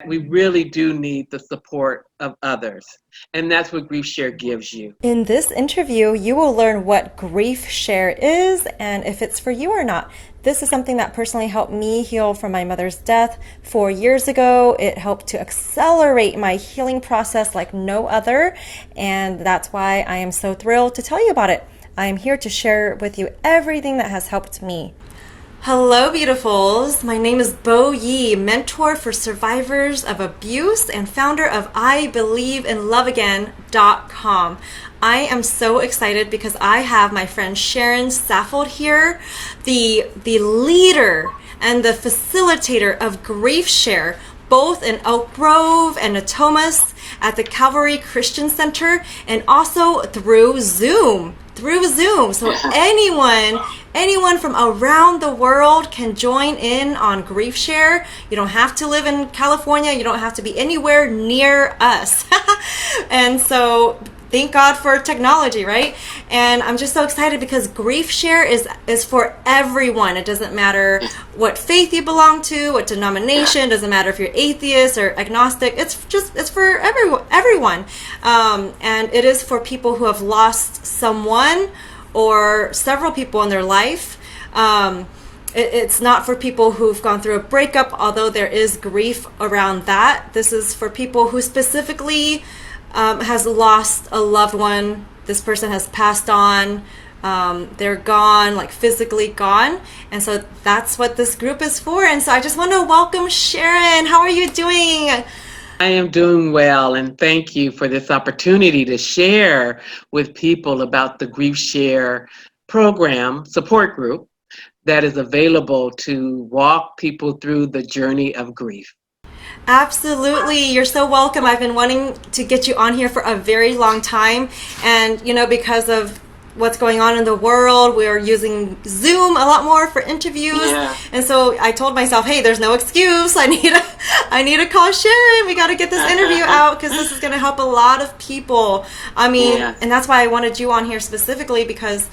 we really do need the support of others. And that's what Griefshare gives you. In this interview, you will learn what Griefshare is and if it's for you or not. This is something that personally helped me heal from my mother's death 4 years ago. It helped to accelerate my healing process like no other, and that's why I am so thrilled to tell you about it. I am here to share with you everything that has helped me. Hello, beautifuls. My name is Bo Yi, mentor for survivors of abuse and founder of IBelieveInLoveAgain.com. I am so excited because I have my friend Sharon here, the leader and the facilitator of Griefshare, both in Oak Grove and Natomas at the Calvary Christian Center, and also through Zoom. So anyone from around the world can join in on Griefshare. You don't have to live in California. You don't have to be anywhere near us. And so thank God for technology, right? And I'm just so excited because Griefshare is for everyone. It doesn't matter what faith you belong to, what denomination. It doesn't matter if you're atheist or agnostic. It's for everyone. And it is for people who have lost someone or several people in their life. It's not for people who've gone through a breakup, although there is grief around that. This is for people who specifically has lost a loved one. This person has passed on. They're gone, like physically gone. And so that's what this group is for. And so I just want to welcome Sharon. How are you doing? I am doing well, and thank you for this opportunity to share with people about the Griefshare program support group that is available to walk people through the journey of grief. Absolutely. You're so welcome. I've been wanting to get you on here for a very long time. And, because of what's going on in the world, we're using Zoom a lot more for interviews. Yeah. And so I told myself, hey, there's no excuse. I need to call Sharon. We got to get this interview out because this is going to help a lot of people. And that's why I wanted you on here specifically because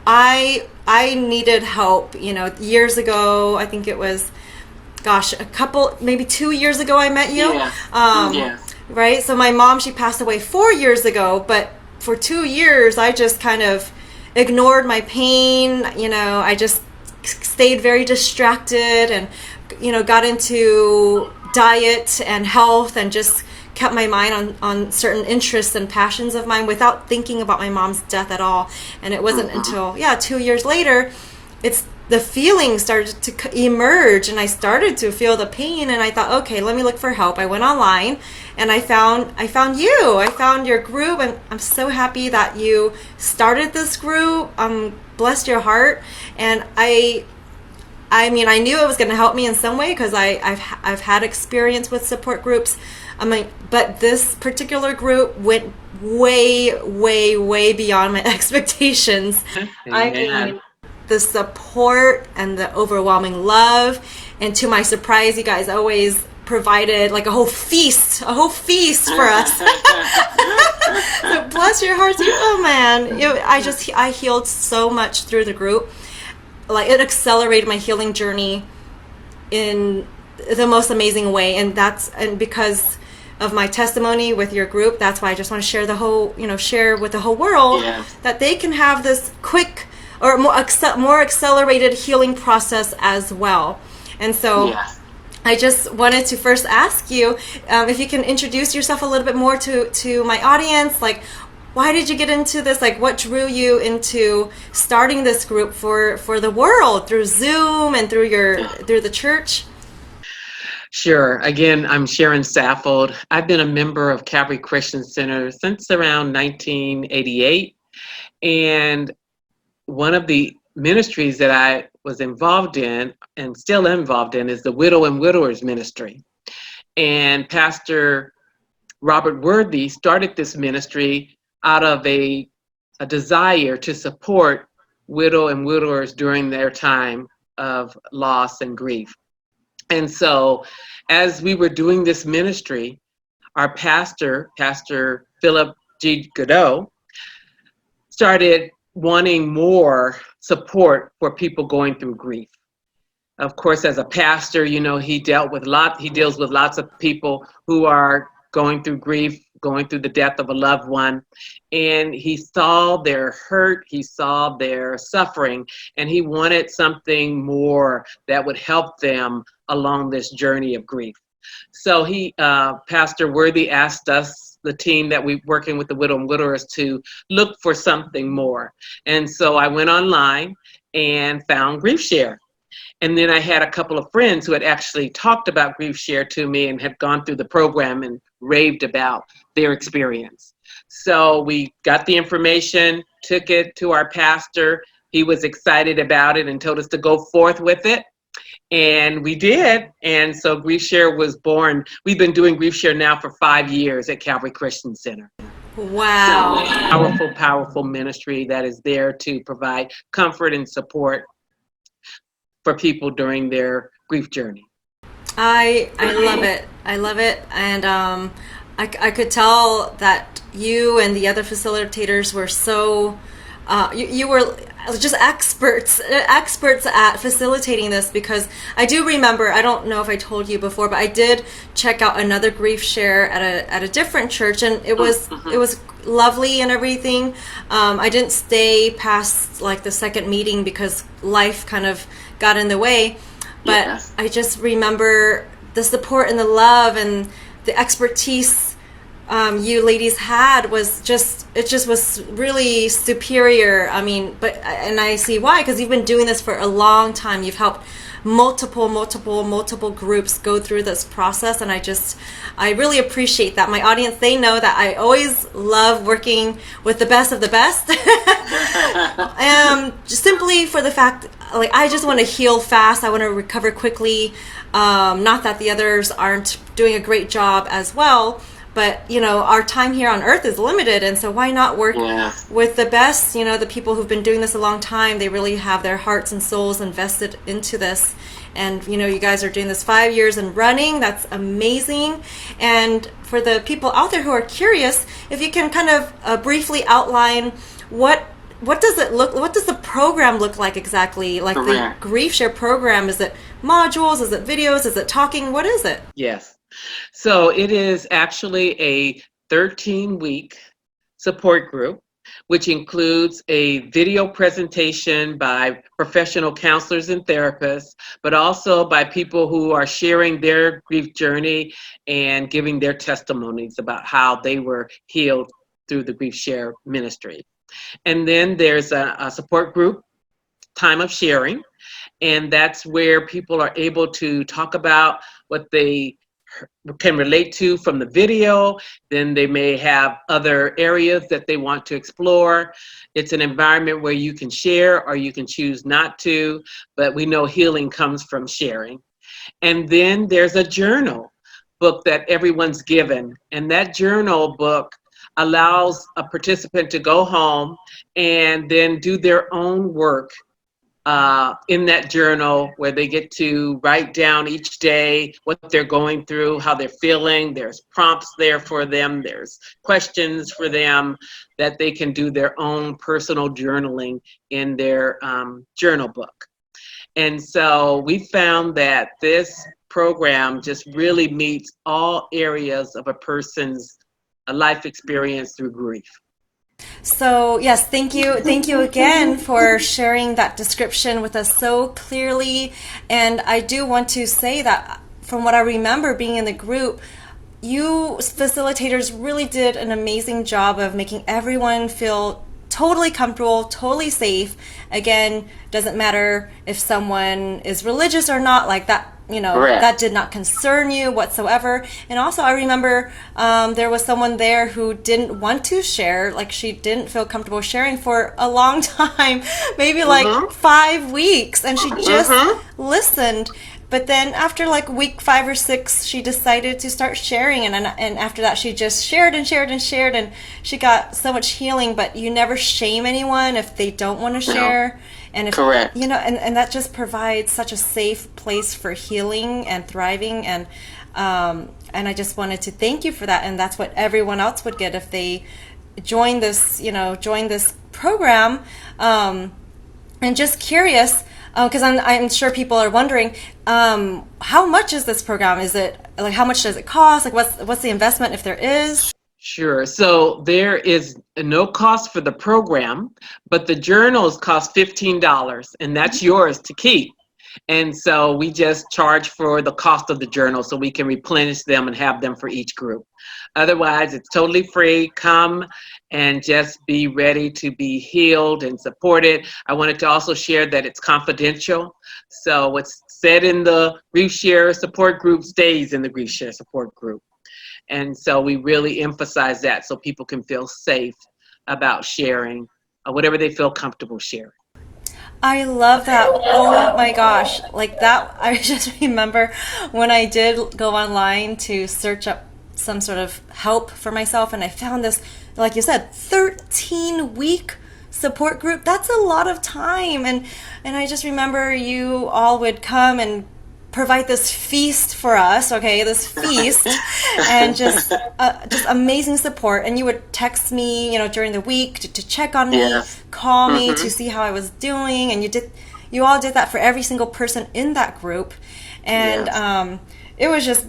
I needed help, years ago. I think it was maybe 2 years ago I met you. Yeah. Right? So my mom, she passed away 4 years ago, but for 2 years, I just kind of ignored my pain. I just stayed very distracted and, got into diet and health and just kept my mind on certain interests and passions of mine without thinking about my mom's death at all. And it wasn't until, 2 years later, the feelings started to emerge and I started to feel the pain and I thought, okay, let me look for help. I went online and I found you. I found your group and I'm so happy that you started this group. Bless your heart. And I knew it was going to help me in some way because I've had experience with support groups. But this particular group went way, way, way beyond my expectations. The support and the overwhelming love, and to my surprise, you guys always provided like a whole feast for us. So bless your hearts. Oh man, I healed so much through the group. Like it accelerated my healing journey in the most amazing way, and because of my testimony with your group, that's why I just want to share share with the whole world that they can have this quick or more accelerated healing process as well. And so I just wanted to first ask you if you can introduce yourself a little bit more to my audience. Like, why did you get into this? Like, what drew you into starting this group for the world through Zoom and through the church? Sure. Again, I'm Sharon Saffold. I've been a member of Calvary Christian Center since around 1988. And one of the ministries that I was involved in and still involved in is the Widow and Widowers Ministry. And Pastor Robert Worthy started this ministry out of a desire to support widow and widowers during their time of loss and grief. And so as we were doing this ministry, our Pastor Philip G. Godot, started wanting more support for people going through grief. Of course, as a pastor, he deals with lots of people who are going through grief, going through the death of a loved one. And he saw their hurt, he saw their suffering, and he wanted something more that would help them along this journey of grief. So Pastor Worthy asked us, the team that we working with the widow and widowers, to look for something more. And so I went online and found Griefshare. And then I had a couple of friends who had actually talked about Griefshare to me and had gone through the program and raved about their experience. So we got the information, took it to our pastor. He was excited about it and told us to go forth with it. And we did. And so Griefshare was born. We've been doing Griefshare now for 5 years at Calvary Christian Center. Wow. So, powerful, powerful ministry that is there to provide comfort and support for people during their grief journey. I love it. I love it. And I could tell that you and the other facilitators were so, you were just experts at facilitating this, because I do remember, I don't know if I told you before, but I did check out another Griefshare at a different church, and it was lovely and everything. I didn't stay past like the second meeting because life kind of got in the way, but yes. I just remember the support and the love and the expertise you ladies had was just was really superior. I mean, and I see why, because you've been doing this for a long time. You've helped multiple groups go through this process, and I really appreciate that. My audience, they know that I always love working with the best of the best. Just simply for the fact, like, I just want to heal fast. I want to recover quickly. Not that the others aren't doing a great job as well, but our time here on earth is limited, and so why not work with the best? The people who've been doing this a long time, they really have their hearts and souls invested into this. And you guys are doing this 5 years and running. That's amazing. And for the people out there who are curious, if you can kind of briefly outline what does the program look like exactly? Like the Griefshare program, is it modules? Is it videos? Is it talking? What is it? Yes. So it is actually a 13-week support group, which includes a video presentation by professional counselors and therapists, but also by people who are sharing their grief journey and giving their testimonies about how they were healed through the Griefshare ministry. And then there's a support group, time of sharing, and that's where people are able to talk about what they can relate to from the video. Then they may have other areas that they want to explore. It's an environment where you can share or you can choose not to, but we know healing comes from sharing. And then there's a journal book that everyone's given, and that journal book allows a participant to go home and then do their own work in that journal, where they get to write down each day what they're going through, how they're feeling. There's prompts there for them. There's questions for them that they can do their own personal journaling in their journal book. And so we found that this program just really meets all areas of a person's life experience through grief. So yes, thank you again for sharing that description with us so clearly. And I do want to say that from what I remember being in the group, you facilitators really did an amazing job of making everyone feel totally comfortable, totally safe. Again, doesn't matter if someone is religious or not, like that. That did not concern you whatsoever. And also, I remember there was someone there who didn't want to share, like she didn't feel comfortable sharing for a long time, maybe like 5 weeks, and she just listened. But then after like week 5 or 6, she decided to start sharing, and after that she just shared and shared and shared, and she got so much healing. But you never shame anyone if they don't want to share. And if, correct. And that just provides such a safe place for healing and thriving. And I just wanted to thank you for that. And that's what everyone else would get if they join this program. And just curious, Because I'm sure people are wondering, how much is this program? Is it like how much does it cost? Like what's the investment if there is? Sure. So there is no cost for the program, but the journals cost $15, and that's yours to keep. And so we just charge for the cost of the journal so we can replenish them and have them for each group. Otherwise, it's totally free. Come and just be ready to be healed and supported. I wanted to also share that it's confidential. So what's said in the Griefshare support group stays in the Griefshare support group. And so we really emphasize that so people can feel safe about sharing whatever they feel comfortable sharing. I love that. Oh my gosh. Like that, I just remember when I did go online to search up some sort of help for myself, and I found this, like you said, 13-week support group. That's a lot of time. And I just remember you all would come and provide this feast for us, okay, this feast, and just amazing support. And you would text me, during the week to check on me, Yes. call me Mm-hmm. to see how I was doing, and you all did that for every single person in that group, and Yes. it was just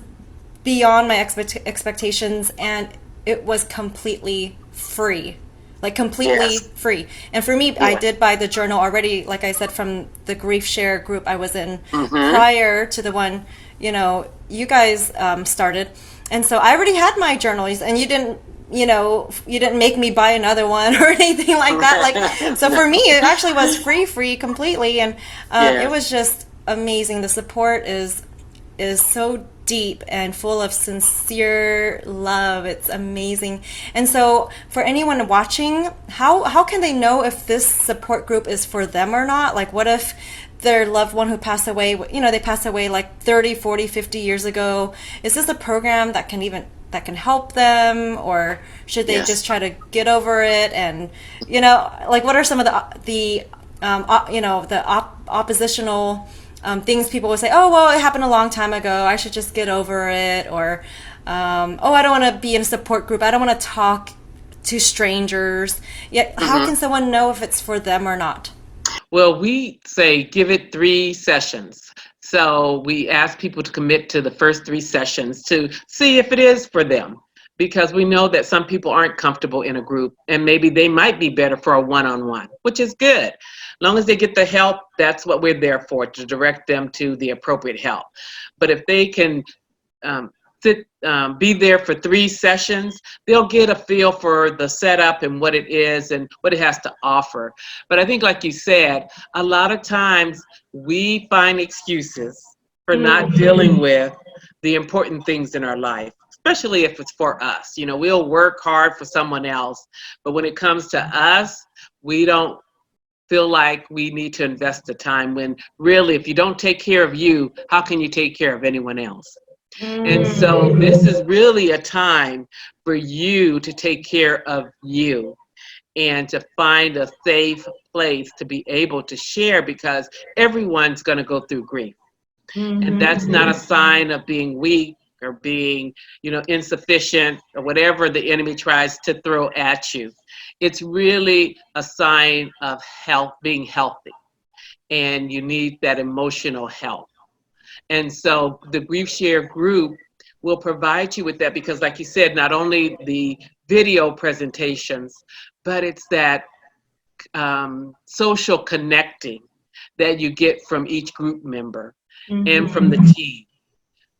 beyond my expectations, and it was completely free, like completely Yes. free. And for me, I Yeah. did buy the journal already, like I said, from the Griefshare group I was in Mm-hmm. prior to the one you guys started, and so I already had my journals, and you didn't make me buy another one or anything like that. Like, so for me, it actually was free completely, and it Yes. was just amazing. The support is so deep and full of sincere love. It's amazing. And so for anyone watching, how can they know if this support group is for them or not? Like what if their loved one who passed away, they passed away like 30, 40, 50 years ago? Is this a program that can help them, or should they Yes. just try to get over it? And like what are some of the oppositional things people would say? Oh, well, it happened a long time ago, I should just get over it. Or oh, I don't want to be in a support group, I don't want to talk to strangers. Yet how Mm-hmm. can someone know if it's for them or not? Well, we say give it 3 sessions. So we ask people to commit to the first 3 sessions to see if it is for them. Because we know that some people aren't comfortable in a group and maybe they might be better for a one-on-one, which is good. As long as they get the help, that's what we're there for, to direct them to the appropriate help. But if they can um, be there for 3 sessions, they'll get a feel for the setup and what it is and what it has to offer. But I think, like you said, a lot of times we find excuses for not dealing with the important things in our life, especially if it's for us. We'll work hard for someone else, but when it comes to us, we don't feel like we need to invest the time, when really, if you don't take care of you, how can you take care of anyone else? And so this is really a time for you to take care of you and to find a safe place to be able to share, because everyone's going to go through grief. And that's not a sign of being weak or being, insufficient or whatever the enemy tries to throw at you. It's really a sign of health, being healthy, and you need that emotional health. And so the Grief Share group will provide you with that, because like you said, not only the video presentations, but it's that social connecting that you get from each group member and from the team.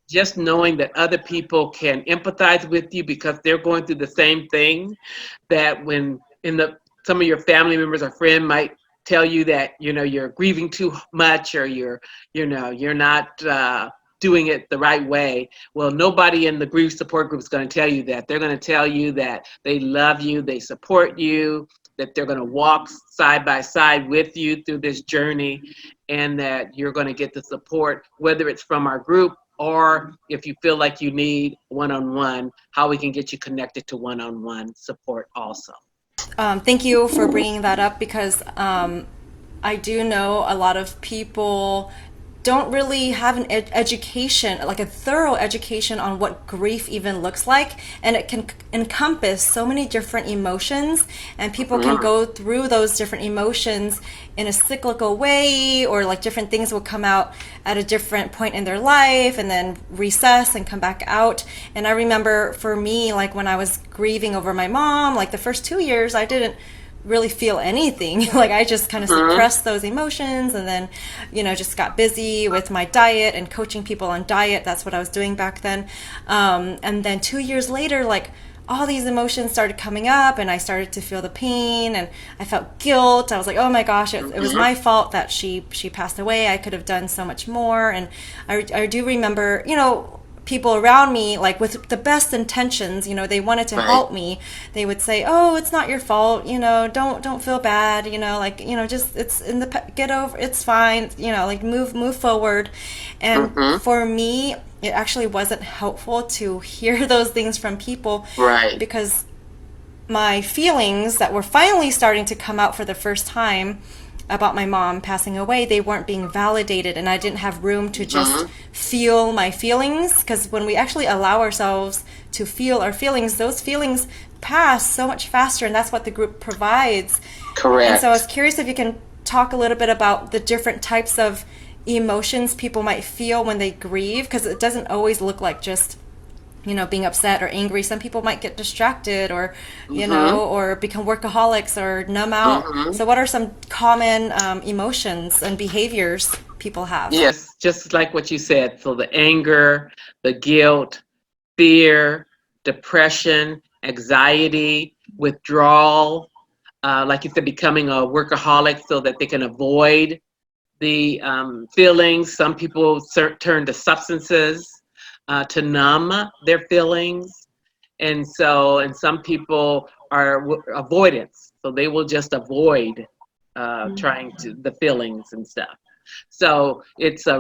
Just knowing that other people can empathize with you because they're going through the same thing, that when some of your family members or friend might tell you that you're grieving too much, or you're not doing it the right way. Well, nobody in the grief support group is going to tell you that. They're going to tell you that they love you, they support you, that they're going to walk side by side with you through this journey, and that you're going to get the support, whether it's from our group, or if you feel like you need one-on-one, how we can get you connected to one-on-one support also. Thank you for bringing that up, because I do know a lot of people don't really have an education, like a thorough education on what grief even looks like. And it can encompass so many different emotions, and people can go through those different emotions in a cyclical way, or like different things will come out at a different point in their life and then recess and come back out. And I remember for me, like when I was grieving over my mom, like the first 2 years, I didn't really feel anything. Like I just kind of suppressed those emotions, and then, just got busy with my diet and coaching people on diet. That's what I was doing back then. And then 2 years later, like all these emotions started coming up, and I started to feel the pain, and I felt guilt. I was like, oh my gosh, it was my fault that she passed away. I could have done so much more. And I do remember, people around me, like with the best intentions, they wanted to help me. They would say, oh, it's not your fault, don't feel bad, just it's in the get over, it's fine, like move forward. And for me, it actually wasn't helpful to hear those things from people, because my feelings that were finally starting to come out for the first time about my mom passing away, they weren't being validated, and I didn't have room to just feel my feelings, because when we actually allow ourselves to feel our feelings, those feelings pass so much faster, and that's what the group provides. Correct. And so I was curious if you can talk a little bit about the different types of emotions people might feel when they grieve, because it doesn't always look like just being upset or angry. Some people might get distracted, or or become workaholics, or numb out. So what are some common emotions and behaviors people have? Yes, just like what you said. So the anger, the guilt, fear, depression, anxiety, withdrawal, like you said, becoming a workaholic so that they can avoid the feelings. Some people turn to substances to numb their feelings. And some people are avoidance. So they will just avoid the feelings and stuff. So it's a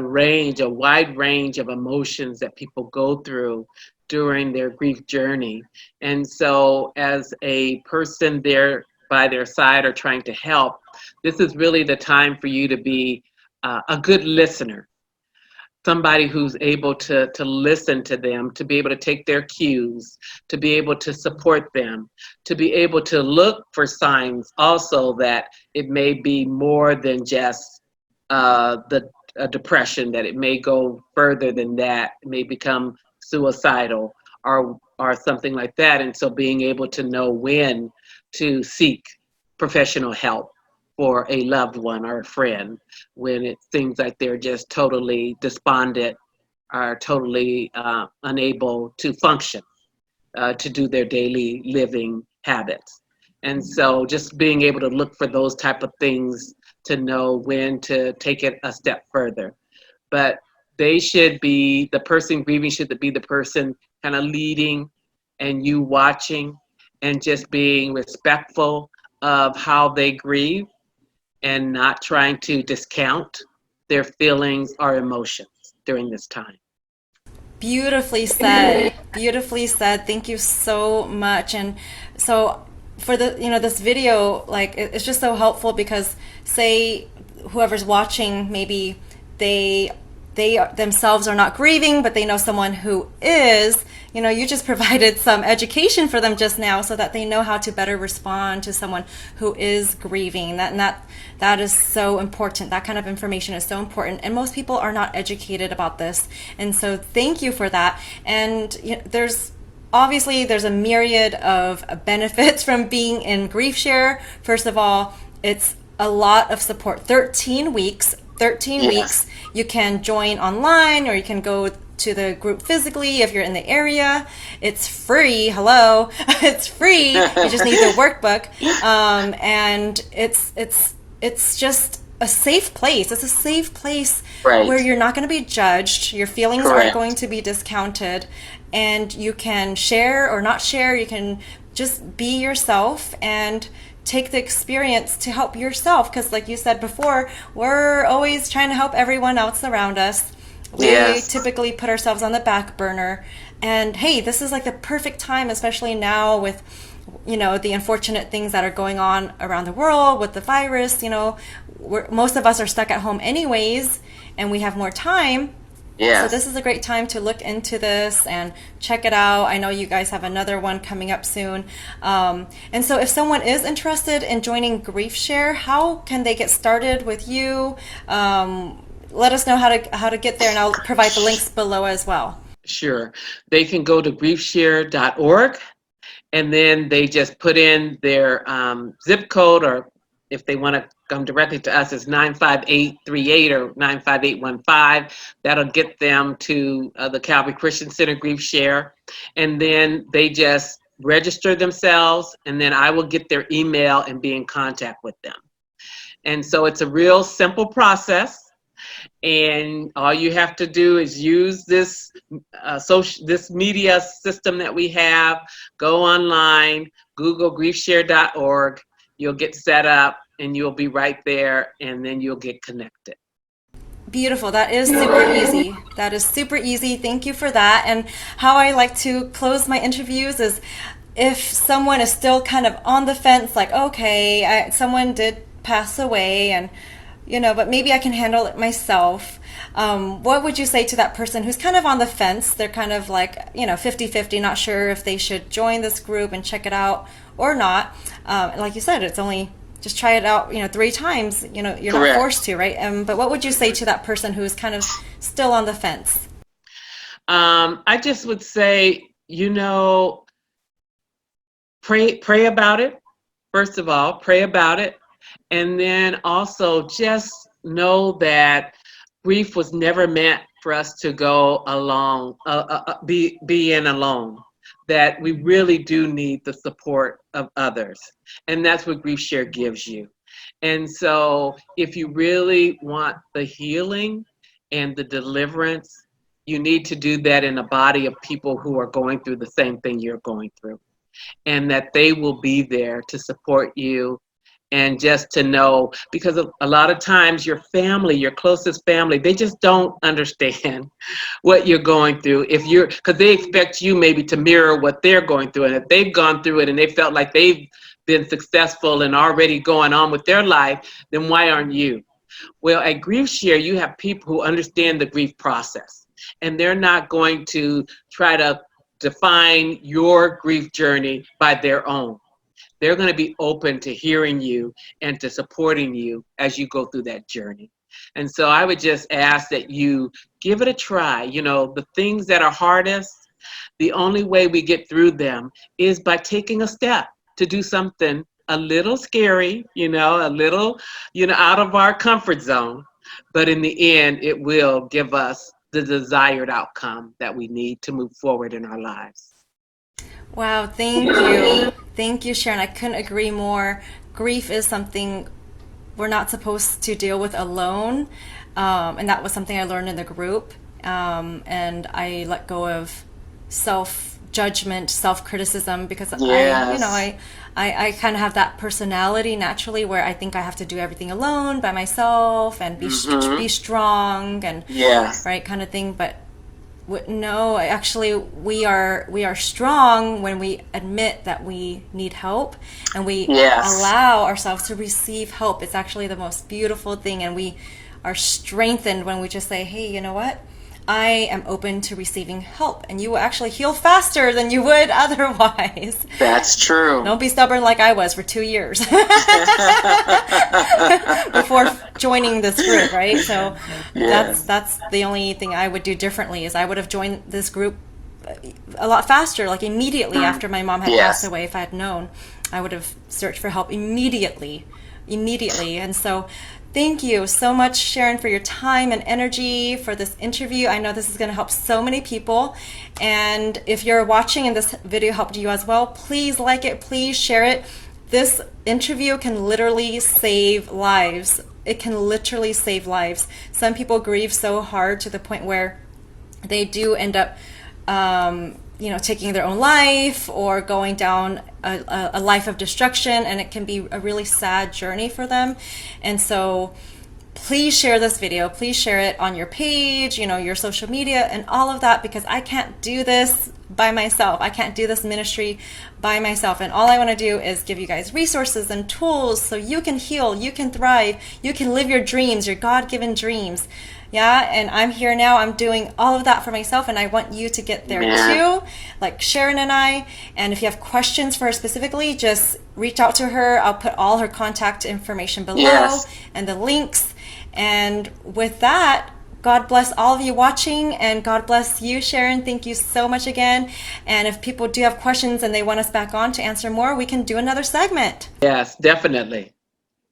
wide range of emotions that people go through during their grief journey. And so as a person there by their side or trying to help, this is really the time for you to be a good listener. Somebody who's able to listen to them, to be able to take their cues, to be able to support them, to be able to look for signs also that it may be more than just the depression, that it may go further than that, it may become suicidal or something like that. And so being able to know when to seek professional help for a loved one or a friend when it seems like they're just totally despondent or totally unable to function, to do their daily living habits. And so just being able to look for those type of things to know when to take it a step further. But the person grieving should be the person kind of leading, and you watching and just being respectful of how they grieve, and not trying to discount their feelings or emotions during this time. Beautifully said. Beautifully said. Thank you so much. And so for this video, like it's just so helpful, because say whoever's watching, maybe they themselves are not grieving, but they know someone who is. You just provided some education for them just now, so that they know how to better respond to someone who is grieving. That is so important. That kind of information is so important, and most people are not educated about this. And so thank you for that. And there's a myriad of benefits from being in Griefshare. First of all, it's a lot of support. 13 weeks. You can join online, or you can go to the group physically if you're in the area. It's free. Hello. It's free. You just need the workbook. And it's just a safe place. It's a safe place where you're not going to be judged. Your feelings aren't going to be discounted, and you can share or not share. You can just be yourself and take the experience to help yourself, because like you said before, we're always trying to help everyone else around us. We typically put ourselves on the back burner. And hey, this is like the perfect time, especially now with, the unfortunate things that are going on around the world with the virus. Most of us are stuck at home anyways, and we have more time. So this is a great time to look into this and check it out. I know you guys have another one coming up soon. And so if someone is interested in joining Griefshare, how can they get started with you? Let us know how to get there, and I'll provide the links below as well. Sure. They can go to griefshare.org, and then they just put in their zip code, or if they want to come directly to us, it's 95838 or 95815. That'll get them to the Calvary Christian Center Griefshare. And then they just register themselves, and then I will get their email and be in contact with them. And so it's a real simple process. And all you have to do is use this this media system that we have. Go online, Google griefshare.org. You'll get set up, and you'll be right there, and then you'll get connected. Beautiful. That is super easy. That is super easy. Thank you for that. And how I like to close my interviews is if someone is still kind of on the fence, like, okay, someone did pass away, and but maybe I can handle it myself. What would you say to that person who's kind of on the fence? They're kind of like, 50-50, not sure if they should join this group and check it out or not. Like you said, it's only just try it out, 3 times. You're Correct. not forced to, right? But what would you say to that person who's kind of still on the fence? I just would say, pray about it. First of all, pray about it. And then also just know that grief was never meant for us to go along, be in alone. That we really do need the support of others. And that's what Griefshare gives you. And so if you really want the healing and the deliverance, you need to do that in a body of people who are going through the same thing you're going through. And that they will be there to support you. And just to know, because a lot of times your family, your closest family, they just don't understand what you're going through. Because they expect you maybe to mirror what they're going through. And if they've gone through it and they felt like they've been successful and already going on with their life, then why aren't you? Well, at Griefshare, you have people who understand the grief process. And they're not going to try to define your grief journey by their own. They're going to be open to hearing you and to supporting you as you go through that journey. And so I would just ask that you give it a try. The things that are hardest, the only way we get through them is by taking a step to do something a little scary, a little, out of our comfort zone. But in the end, it will give us the desired outcome that we need to move forward in our lives. Wow, thank you. Thank you, Sharon. I couldn't agree more. Grief is something we're not supposed to deal with alone. And that was something I learned in the group. And I let go of self-judgment, self-criticism, because I kind of have that personality naturally where I think I have to do everything alone by myself and be strong and right kind of thing. But no, actually, we are strong when we admit that we need help and we allow ourselves to receive help. It's actually the most beautiful thing, and we are strengthened when we just say, hey, you know what? I am open to receiving help, and you will actually heal faster than you would otherwise. That's true. Don't be stubborn like I was for 2 years before joining this group, right? So that's the only thing I would do differently is I would have joined this group a lot faster, like immediately after my mom had passed away. If I had known, I would have searched for help immediately. And so thank you so much, Sharon, for your time and energy for this interview. I know this is going to help so many people. And if you're watching and this video helped you as well, please like it, please share it. This interview can literally save lives. It can literally save lives. Some people grieve so hard to the point where they do end up taking their own life or going down a life of destruction, and it can be a really sad journey for them. And so please share this video. Please share it on your page, your social media and all of that, because I can't do this by myself. I can't do this ministry by myself. And all I want to do is give you guys resources and tools so you can heal, you can thrive, you can live your dreams, your God-given dreams. Yeah, and I'm here now. I'm doing all of that for myself, and I want you to get there too, like Sharon and I. And if you have questions for her specifically, just reach out to her. I'll put all her contact information below and the links. And with that, God bless all of you watching, and God bless you, Sharon. Thank you so much again. And if people do have questions and they want us back on to answer more, we can do another segment. Yes, definitely.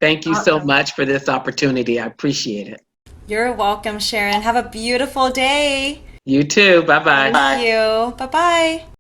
Thank you so much for this opportunity. I appreciate it. You're welcome, Sharon. Have a beautiful day. You too. Bye-bye. Thank you. Bye-bye.